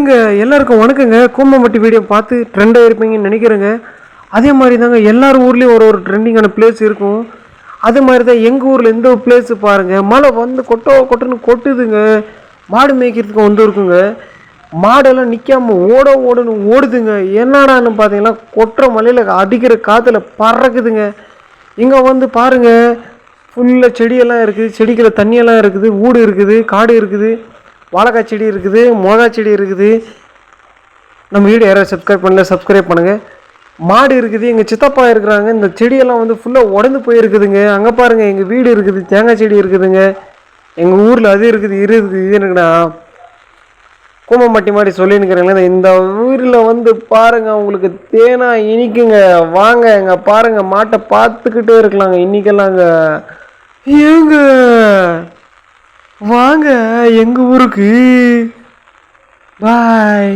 ஹேங்க எல்லாருக்கும் வணக்கங்க. கூம்பம்பட்டி வீடியோ பார்த்து ட்ரெண்டாக இருப்பீங்கன்னு நினைக்கிறேங்க. அதே மாதிரி தாங்க எல்லார் ஊர்லேயும் ஒரு ட்ரெண்டிங்கான பிளேஸ் இருக்கும். அதே மாதிரி தான் எங்கள் ஊரில் இந்த பிளேஸு பாருங்கள். மழை வந்து கொட்டுன்னு கொட்டுதுங்க. மாடு மேய்க்கிறதுக்கு வந்து இருக்குங்க. மாடெல்லாம் நிற்காம ஓடுன்னு ஓடுதுங்க. என்னடான்னு பார்த்தீங்கன்னா கொட்டுற மலையில் அடிக்கிற காற்றுல பறக்குதுங்க. இங்கே வந்து பாருங்கள், ஃபுல்லாக செடியெல்லாம் இருக்குது. செடிக்கிற தண்ணியெல்லாம் இருக்குது. ஊடு இருக்குது, காடு இருக்குது, வாழைக்காய் செடி இருக்குது, மிளகாய் செடி இருக்குது. நம்ம வீடியோ யாராவது சப்ஸ்கிரைப் பண்ணல சப்ஸ்கிரைப் பண்ணுங்கள். மாடு இருக்குது, எங்கள் சித்தப்பா இருக்கிறாங்க. இந்த செடியெல்லாம் வந்து ஃபுல்லாக உடந்து போயிருக்குதுங்க. அங்கே பாருங்கள், எங்கள் வீடு இருக்குது, தேங்காய் செடி இருக்குதுங்க. எங்கள் ஊரில் அது இருக்குது இது இருக்குண்ணா. கூம்பம்பட்டி மாதிரி சொல்லினுக்கிறேங்களே. இந்த ஊரில் வந்து பாருங்கள், உங்களுக்கு தேனா இனிக்குங்க. வாங்க இங்கே பாருங்கள், மாட்டை பார்த்துக்கிட்டே இருக்கலாங்க இன்றைக்கெல்லாங்க. ஏங்க வாங்க எங்கள் ஊருக்கு. பாய்.